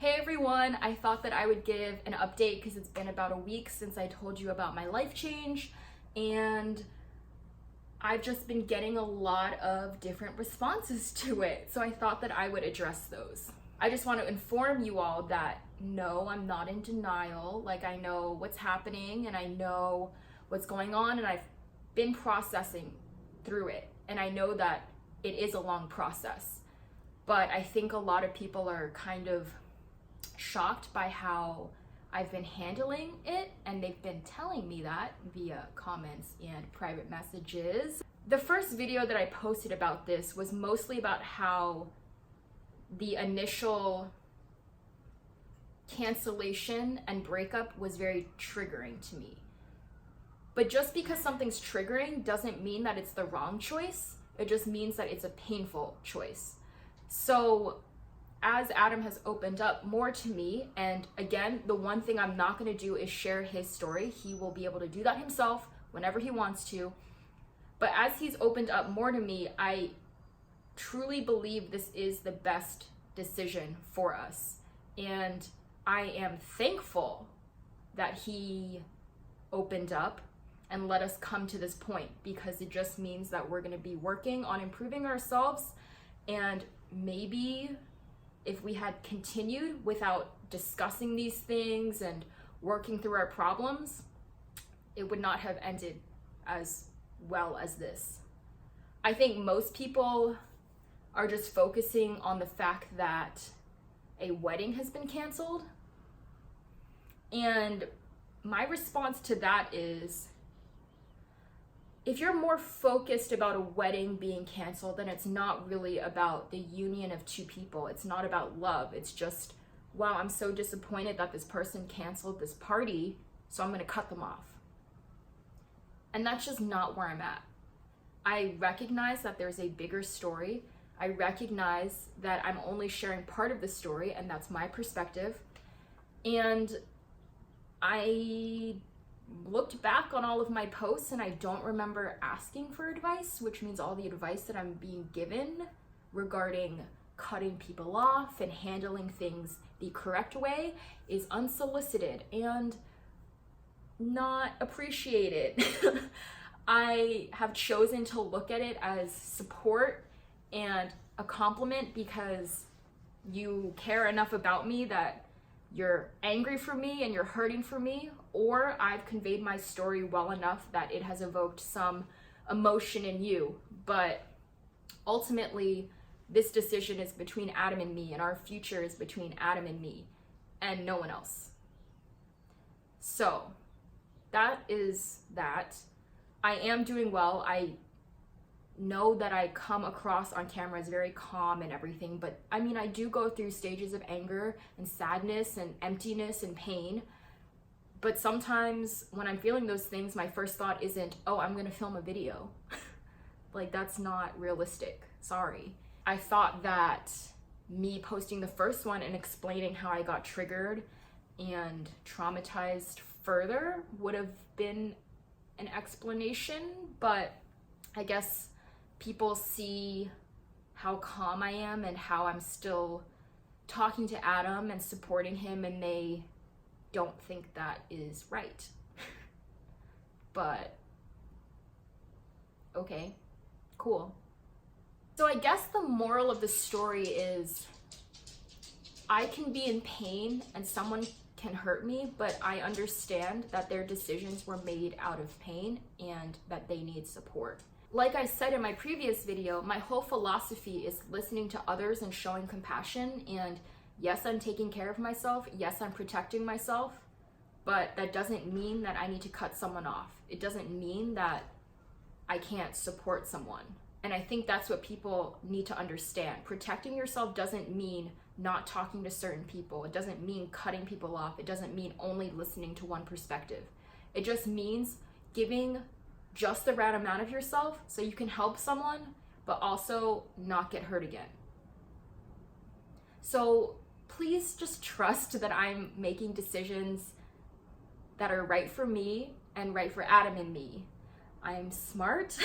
Hey everyone, I thought that I would give an update because it's been about a week since I told you about my life change, and I've just been getting a lot of different responses to it, so I thought that I would address those. I just want to inform you all that no, I'm not in denial. Like, I know what's happening and I know what's going on, and I've been processing through it, and I know that it is a long process. But I think a lot of people are kind of shocked by how I've been handling it, and they've been telling me that via comments and private messages. The first video that I posted about this was mostly about how the initial cancellation and breakup was very triggering to me. But just because something's triggering doesn't mean that it's the wrong choice. It just means that it's a painful choice. So as Adam has opened up more to me, and again, the one thing I'm not going to do is share his story. He will be able to do that himself whenever he wants to. But as he's opened up more to me, I truly believe this is the best decision for us. And I am thankful that he opened up and let us come to this point, because it just means that we're going to be working on improving ourselves. And maybe if we had continued without discussing these things and working through our problems, it would not have ended as well as this. I think most people are just focusing on the fact that a wedding has been canceled. And my response to that is, if you're more focused about a wedding being canceled, then it's not really about the union of two people. It's not about love. It's just, wow, I'm so disappointed that this person canceled this party, so I'm going to cut them off. And that's just not where I'm at. I recognize that there's a bigger story. I recognize that I'm only sharing part of the story, and that's my perspective. And I looked back on all of my posts, and I don't remember asking for advice, which means all the advice that I'm being given regarding cutting people off and handling things the correct way is unsolicited and not appreciated. I have chosen to look at it as support and a compliment, because you care enough about me that you're angry for me and you're hurting for me, or I've conveyed my story well enough that it has evoked some emotion in you. But ultimately, this decision is between Adam and me, and our future is between Adam and me and no one else. So that is that. I am doing well. I know that I come across on camera as very calm and everything, but I mean, I do go through stages of anger and sadness and emptiness and pain. But sometimes when I'm feeling those things, my first thought isn't, oh, I'm gonna film a video. Like, that's not realistic. Sorry. I thought that me posting the first one and explaining how I got triggered and traumatized further would have been an explanation, but I guess people see how calm I am and how I'm still talking to Adam and supporting him, and they don't think that is right. But okay, cool. So I guess the moral of the story is, I can be in pain and someone can hurt me, but I understand that their decisions were made out of pain and that they need support. Like I said in my previous video, my whole philosophy is listening to others and showing compassion. And yes, I'm taking care of myself. Yes, I'm protecting myself. But that doesn't mean that I need to cut someone off. It doesn't mean that I can't support someone. And I think that's what people need to understand. Protecting yourself doesn't mean not talking to certain people. It doesn't mean cutting people off. It doesn't mean only listening to one perspective. It just means giving just the right amount of yourself so you can help someone, but also not get hurt again. So please just trust that I'm making decisions that are right for me and right for Adam and me. I'm smart.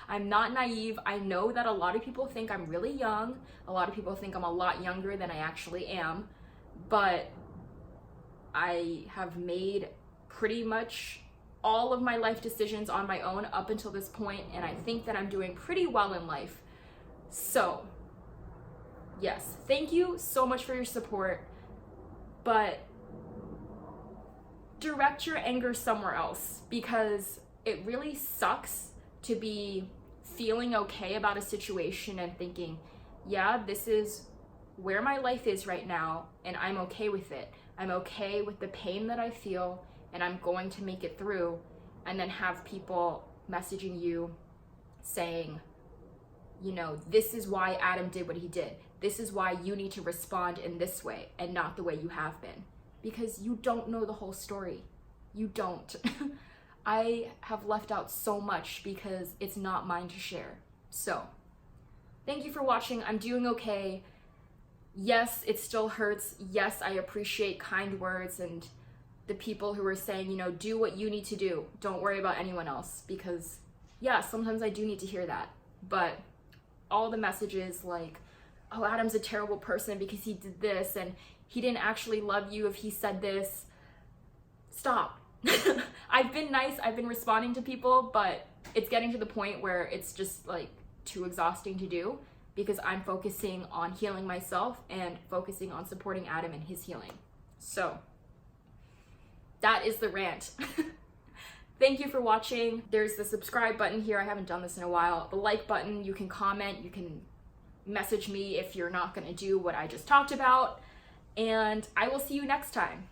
I'm not naive. I know that a lot of people think I'm really young. A lot of people think I'm a lot younger than I actually am. but I have made pretty much all of my life decisions on my own up until this point, and I think that I'm doing pretty well in life. So, yes, thank you so much for your support, but direct your anger somewhere else, because it really sucks to be feeling okay about a situation and thinking, yeah, this is where my life is right now, and I'm okay with it. I'm okay with the pain that I feel, and I'm going to make it through. And then have people messaging you saying, you know, this is why Adam did what he did. This is why you need to respond in this way and not the way you have been. Because you don't know the whole story. You don't. I have left out so much because it's not mine to share. So, thank you for watching. I'm doing okay. Yes, it still hurts. Yes, I appreciate kind words and the people who are saying, you know, do what you need to do. Don't worry about anyone else. Because, yeah, sometimes I do need to hear that. But all the messages like, oh, Adam's a terrible person because he did this, and he didn't actually love you if he said this. Stop. I've been nice, I've been responding to people, but it's getting to the point where it's just like too exhausting to do, because I'm focusing on healing myself and focusing on supporting Adam in his healing. So that is the rant. Thank you for watching. There's the subscribe button here. I haven't done this in a while. The like button, you can comment, you can message me if you're not gonna do what I just talked about, and I will see you next time.